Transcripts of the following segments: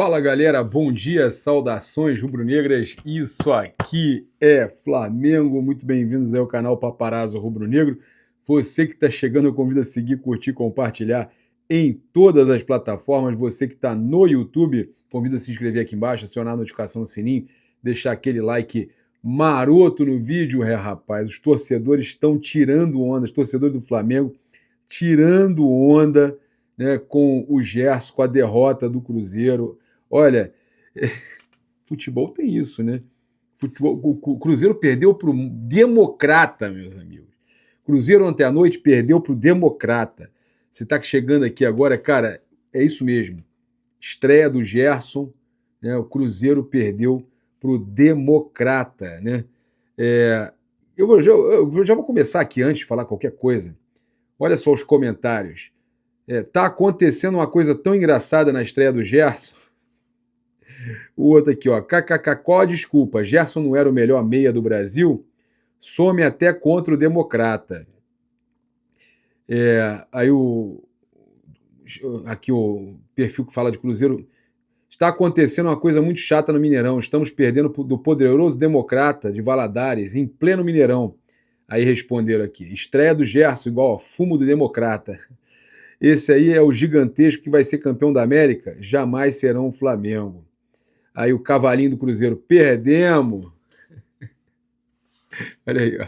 Fala galera, bom dia, saudações rubro-negras, isso aqui é Flamengo, muito bem-vindos ao canal Paparazzo Rubro-Negro. Você que está chegando, eu convido a seguir, curtir, compartilhar em todas as plataformas. Você que está no YouTube, convido a se inscrever aqui embaixo, acionar a notificação no sininho, deixar aquele like maroto no vídeo. Rapaz, os torcedores estão tirando onda, os torcedores do Flamengo tirando onda, né, com o Gerson, com a derrota do Cruzeiro. Olha, futebol tem isso, né? Futebol, o Cruzeiro perdeu para o Democrata, meus amigos. Cruzeiro ontem à noite perdeu para o Democrata. Você está chegando aqui agora, cara, é isso mesmo. Estreia do Gerson, né? O Cruzeiro perdeu para o Democrata, né? Eu já vou começar aqui antes de falar qualquer coisa. Olha só os comentários. Tá acontecendo uma coisa tão engraçada na estreia do Gerson. O outro aqui, ó. KKK, qual a desculpa? Gerson não era o melhor meia do Brasil? Some até contra o Democrata. Aqui o perfil que fala de Cruzeiro. Está acontecendo uma coisa muito chata no Mineirão. Estamos perdendo do poderoso Democrata de Valadares, em pleno Mineirão. Aí responderam aqui. Estreia do Gerson, igual fumo do Democrata. Esse aí é o gigantesco que vai ser campeão da América? Jamais serão o Flamengo. Aí o cavalinho do Cruzeiro, perdemos. Olha aí, ó.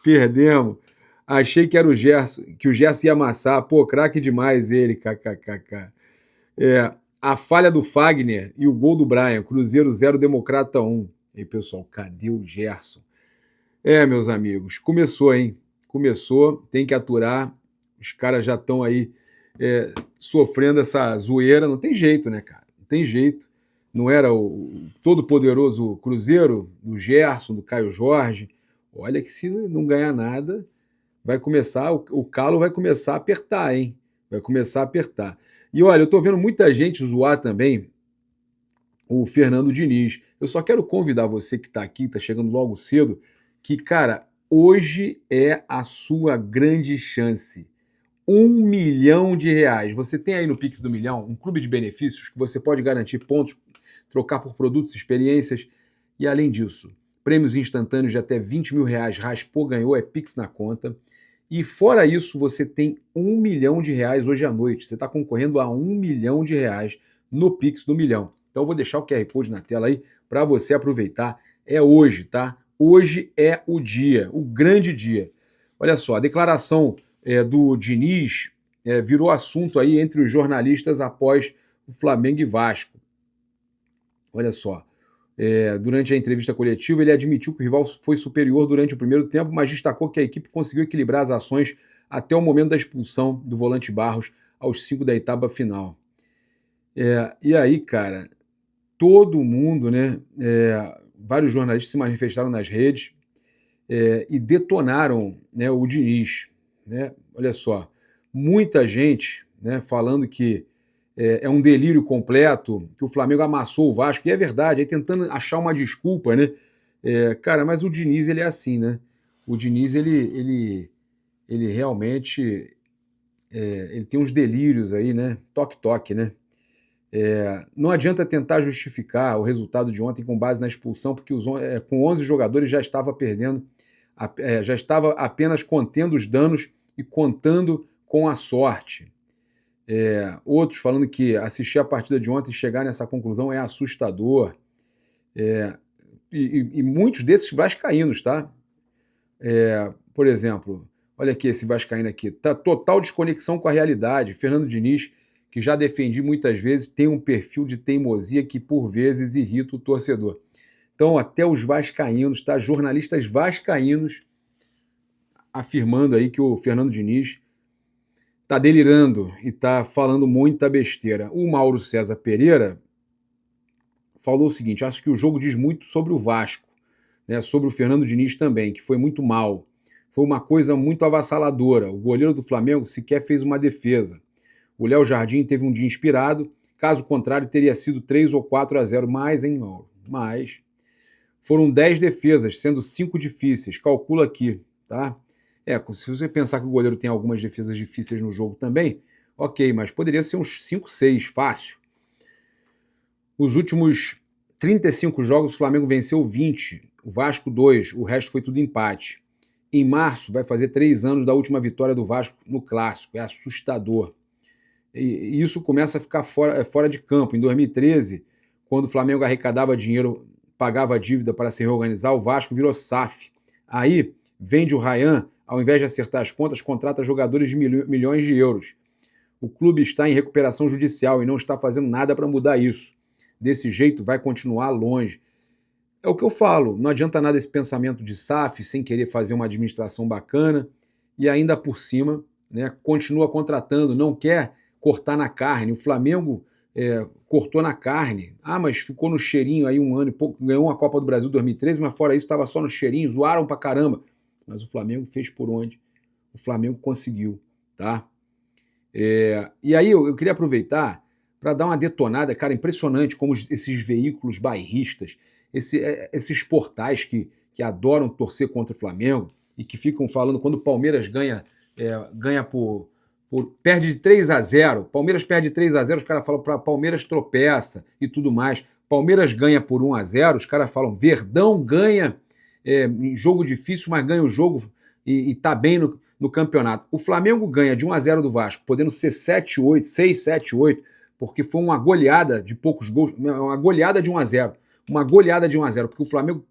Perdemos. Achei que era o Gerson, que o Gerson ia amassar. Pô, craque demais ele, kkkk. A falha do Fagner e o gol do Brian. Cruzeiro 0, Democrata 1. E aí, pessoal, cadê o Gerson? Meus amigos, começou, hein? Começou, tem que aturar. Os caras já estão aí sofrendo essa zoeira. Não tem jeito, né, cara? Não tem jeito. Não era o todo-poderoso Cruzeiro, do Gerson, do Caio Jorge. Olha que se não ganhar nada, vai começar, o calo vai começar a apertar, hein? Vai começar a apertar. E olha, eu tô vendo muita gente zoar também o Fernando Diniz. Eu só quero convidar você que tá aqui, tá chegando logo cedo, que, cara, hoje é a sua grande chance. R$ 1 milhão. Você tem aí no Pix do Milhão um clube de benefícios que você pode garantir pontos, trocar por produtos, experiências e, além disso, prêmios instantâneos de até R$ 20 mil. Raspou, ganhou, é Pix na conta. E fora isso, você tem R$ 1 milhão hoje à noite. Você está concorrendo a R$ 1 milhão no Pix do Milhão. Então eu vou deixar o QR Code na tela aí para você aproveitar. É hoje, tá? Hoje é o dia, o grande dia. Olha só, a declaração do Diniz virou assunto aí entre os jornalistas após o Flamengo e Vasco. Olha só, durante a entrevista coletiva, ele admitiu que o rival foi superior durante o primeiro tempo, mas destacou que a equipe conseguiu equilibrar as ações até o momento da expulsão do volante Barros aos 5 da etapa final. E aí, cara, todo mundo, né, vários jornalistas se manifestaram nas redes e detonaram, né, o Diniz. Né? Olha só, muita gente, né, falando que é um delírio completo, que o Flamengo amassou o Vasco, e é verdade, aí tentando achar uma desculpa, né? Cara, mas o Diniz, ele é assim, né? O Diniz, ele realmente ele tem uns delírios aí, né? Toque-toque, né? Não adianta tentar justificar o resultado de ontem com base na expulsão, porque com 11 jogadores já estava perdendo, já estava apenas contendo os danos e contando com a sorte. Outros falando que assistir a partida de ontem e chegar nessa conclusão é assustador. E muitos desses vascaínos, tá? Por exemplo, olha aqui esse vascaíno aqui. Tá total desconexão com a realidade. Fernando Diniz, que já defendi muitas vezes, tem um perfil de teimosia que por vezes irrita o torcedor. Então até os vascaínos, tá? Jornalistas vascaínos afirmando aí que o Fernando Diniz tá delirando e tá falando muita besteira. O Mauro César Pereira falou o seguinte: acho que o jogo diz muito sobre o Vasco, né, sobre o Fernando Diniz também, que foi muito mal. Foi uma coisa muito avassaladora. O goleiro do Flamengo sequer fez uma defesa. O Léo Jardim teve um dia inspirado, caso contrário teria sido 3 ou 4-0 mais, hein, Mauro? Mas foram 10 defesas, sendo 5 difíceis. Calcula aqui, tá? Se você pensar que o goleiro tem algumas defesas difíceis no jogo também, ok, mas poderia ser uns 5, 6, fácil. Os últimos 35 jogos, o Flamengo venceu 20, o Vasco 2, o resto foi tudo empate. Em março, vai fazer 3 anos da última vitória do Vasco no Clássico. É assustador. E isso começa a ficar fora de campo. Em 2013, quando o Flamengo arrecadava dinheiro, pagava a dívida para se reorganizar, o Vasco virou SAF. Aí, vende o Ryan, ao invés de acertar as contas, contrata jogadores de milhões de euros. O clube está em recuperação judicial e não está fazendo nada para mudar isso. Desse jeito, vai continuar longe. É o que eu falo, não adianta nada esse pensamento de SAF, sem querer fazer uma administração bacana, e ainda por cima, né, continua contratando, não quer cortar na carne. O Flamengo cortou na carne. Ah, mas ficou no cheirinho aí um ano e pouco, ganhou uma Copa do Brasil em 2013, mas fora isso estava só no cheirinho, zoaram pra caramba. Mas o Flamengo fez por onde? O Flamengo conseguiu, tá? E aí eu queria aproveitar para dar uma detonada, cara, impressionante como esses veículos bairristas, esses portais que adoram torcer contra o Flamengo e que ficam falando quando o Palmeiras ganha perde de 3-0, Palmeiras perde 3-0, os caras falam para Palmeiras tropeça e tudo mais. Palmeiras ganha por 1-0, os caras falam Verdão ganha em jogo difícil, mas ganha o jogo e tá bem no campeonato. O Flamengo ganha de 1-0 do Vasco, podendo ser 7-8, 6-7-8, porque foi uma goleada de poucos gols, uma goleada de 1-0. Uma goleada de 1-0, porque o Flamengo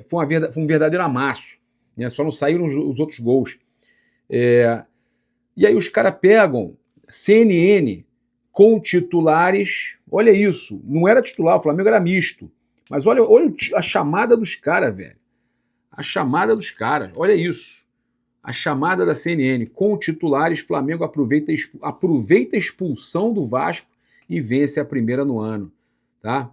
foi um verdadeiro amasso, né? Só não saíram os outros gols. E aí os caras pegam CNN com titulares, olha isso, não era titular, o Flamengo era misto, mas olha a chamada dos caras, velho. A chamada dos caras, olha isso. A chamada da CNN com titulares, Flamengo aproveita a expulsão do Vasco e vence a primeira no ano, tá?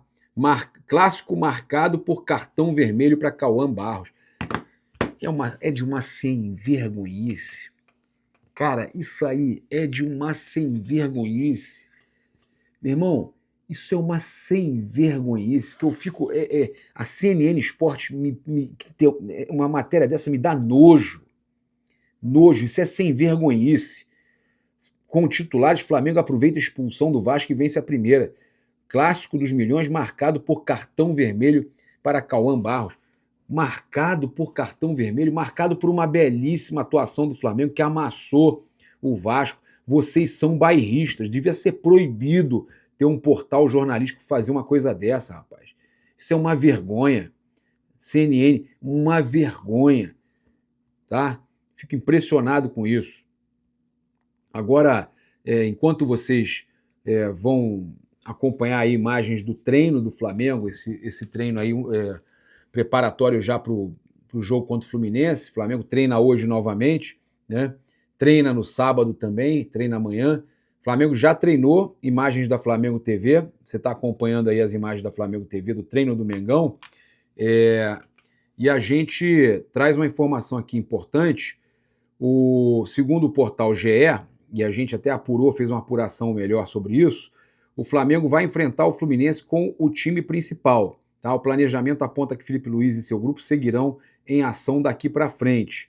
Clássico marcado por cartão vermelho para Cauã Barros. É de uma sem-vergonhice. Cara, isso aí é de uma sem-vergonhice. Meu irmão, isso é uma sem-vergonhice que eu fico... a CNN Sport, uma matéria dessa me dá nojo. Nojo, isso é sem-vergonhice. Com titulares, Flamengo aproveita a expulsão do Vasco e vence a primeira. Clássico dos milhões, marcado por cartão vermelho para Cauã Barros. Marcado por cartão vermelho, marcado por uma belíssima atuação do Flamengo que amassou o Vasco. Vocês são bairristas, devia ser proibido ter um portal jornalístico fazer uma coisa dessa, rapaz. Isso é uma vergonha. CNN, uma vergonha, tá? Fico impressionado com isso. Agora, enquanto vocês vão acompanhar aí imagens do treino do Flamengo, esse treino aí preparatório já para o jogo contra o Fluminense. O Flamengo treina hoje novamente, né? Treina no sábado também, treina amanhã. O Flamengo já treinou, imagens da Flamengo TV. Você está acompanhando aí as imagens da Flamengo TV do treino do Mengão. E a gente traz uma informação aqui importante. Segundo o portal GE, e a gente até apurou, fez uma apuração melhor sobre isso, o Flamengo vai enfrentar o Fluminense com o time principal. Tá? O planejamento aponta que Felipe Luiz e seu grupo seguirão em ação daqui para frente.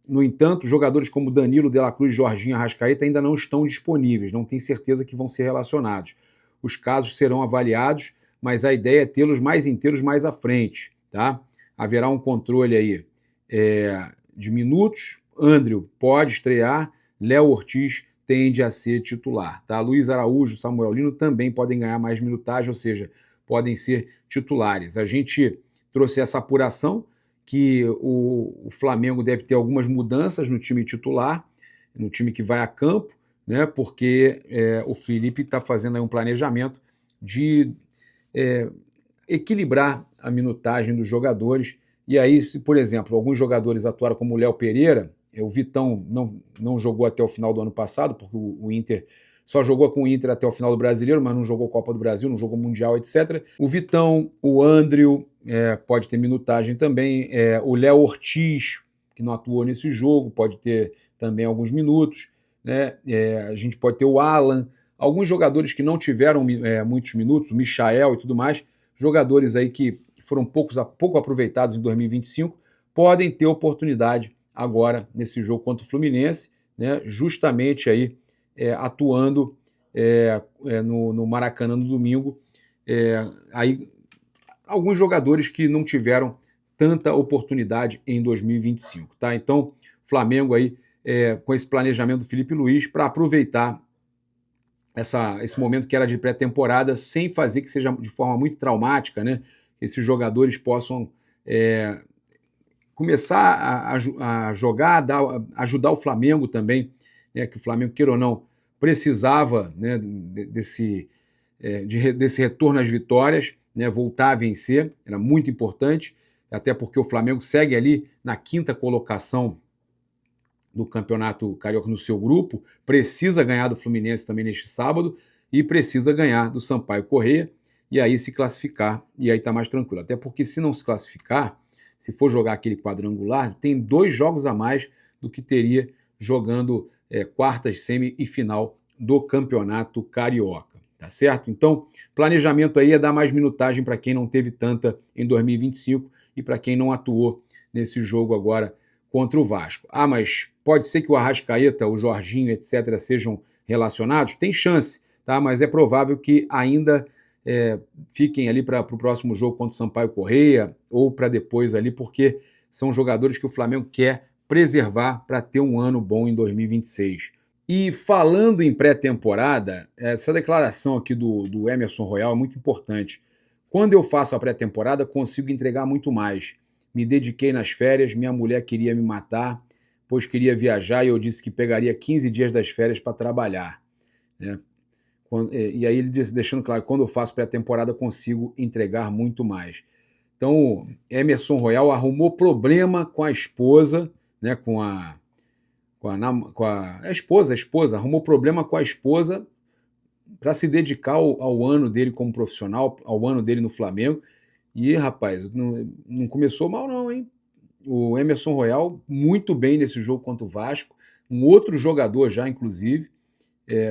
No entanto, jogadores como Danilo, De La Cruz, Jorginho e Arrascaeta ainda não estão disponíveis, não tem certeza que vão ser relacionados. Os casos serão avaliados, mas a ideia é tê-los mais inteiros mais à frente. Tá? Haverá um controle aí de minutos. André pode estrear, Léo Ortiz tende a ser titular. Tá? Luiz Araújo, Samuel Lino também podem ganhar mais minutagem, ou seja, podem ser titulares. A gente trouxe essa apuração que o Flamengo deve ter algumas mudanças no time titular, no time que vai a campo, né? Porque o Felipe está fazendo aí um planejamento de equilibrar a minutagem dos jogadores. E aí, se, por exemplo, alguns jogadores atuaram como o Léo Pereira, o Vitão não jogou até o final do ano passado, porque o Inter só jogou com o Inter até o final do Brasileiro, mas não jogou Copa do Brasil, não jogou Mundial, etc. O Vitão, o André pode ter minutagem também, o Léo Ortiz, que não atuou nesse jogo, pode ter também alguns minutos, né? A gente pode ter o Alan, alguns jogadores que não tiveram muitos minutos, o Michael e tudo mais, jogadores aí que foram pouco aproveitados em 2025, podem ter oportunidade agora nesse jogo contra o Fluminense, né? Justamente aí atuando no Maracanã no domingo, aí alguns jogadores que não tiveram tanta oportunidade em 2025, tá? Então, Flamengo aí com esse planejamento do Felipe Luiz para aproveitar esse momento que era de pré-temporada sem fazer que seja de forma muito traumática, né? Que esses jogadores possam começar a jogar, ajudar o Flamengo também, né? Que o Flamengo, queira ou não, precisava, né, desse retorno às vitórias, né, voltar a vencer, era muito importante, até porque o Flamengo segue ali na 5ª colocação do Campeonato Carioca no seu grupo, precisa ganhar do Fluminense também neste sábado e precisa ganhar do Sampaio Corrêa e aí se classificar, e aí tá mais tranquilo. Até porque se não se classificar, se for jogar aquele quadrangular, tem 2 jogos a mais do que teria jogando quartas, semi e final do Campeonato Carioca, tá certo? Então, planejamento aí é dar mais minutagem para quem não teve tanta em 2025 e para quem não atuou nesse jogo agora contra o Vasco. Ah, mas pode ser que o Arrascaeta, o Jorginho, etc., sejam relacionados? Tem chance, tá? Mas é provável que ainda fiquem ali para o próximo jogo contra o Sampaio Corrêa ou para depois ali, porque são jogadores que o Flamengo quer preservar para ter um ano bom em 2026. E falando em pré-temporada, essa declaração aqui do Emerson Royal é muito importante. Quando eu faço a pré-temporada, consigo entregar muito mais. Me dediquei nas férias, minha mulher queria me matar, pois queria viajar e eu disse que pegaria 15 dias das férias para trabalhar, né? E aí ele deixando claro, quando eu faço pré-temporada consigo entregar muito mais. Então, Emerson Royal arrumou problema com a esposa, né, com a esposa, arrumou problema com a esposa para se dedicar ao ano dele como profissional, ao ano dele no Flamengo. E, rapaz, não começou mal não, hein? O Emerson Royal muito bem nesse jogo contra o Vasco, um outro jogador já, inclusive.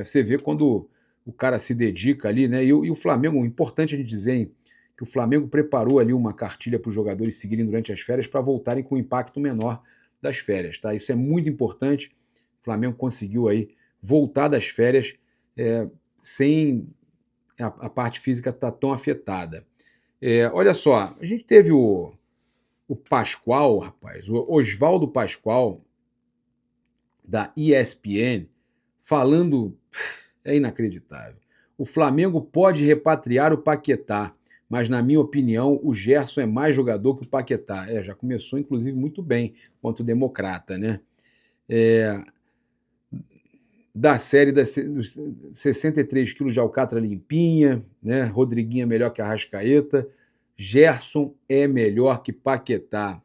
Você vê quando o cara se dedica ali, né? E o Flamengo, importante a gente dizer, hein, que o Flamengo preparou ali uma cartilha para os jogadores seguirem durante as férias para voltarem com um impacto menor das férias, tá? Isso é muito importante. O Flamengo conseguiu aí voltar das férias sem a parte física estar tão afetada. Olha só, a gente teve o Pascoal, rapaz, o Oswaldo Pascoal, da ESPN, falando, é inacreditável. O Flamengo pode repatriar o Paquetá, mas na minha opinião o Gerson é mais jogador que o Paquetá. Já começou inclusive muito bem contra o Democrata, né? Da série dos 63 quilos de alcatra limpinha, né? Rodriguinho é melhor que a Arrascaeta, Gerson é melhor que Paquetá.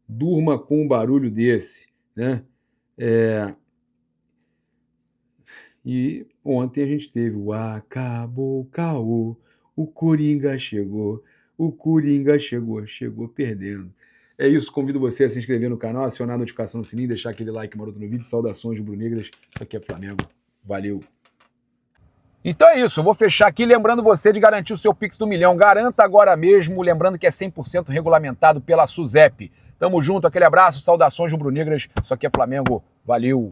Durma com um barulho desse, né? E ontem a gente teve o acabou o caô, o Coringa chegou perdendo. É isso, convido você a se inscrever no canal, acionar a notificação no sininho, deixar aquele like maroto no vídeo. Saudações rubro-negras, isso aqui é Flamengo, valeu! Então é isso, eu vou fechar aqui lembrando você de garantir o seu Pix do Milhão. Garanta agora mesmo, lembrando que é 100% regulamentado pela SUSEP. Tamo junto, aquele abraço, saudações rubro-negras, isso aqui é Flamengo, valeu!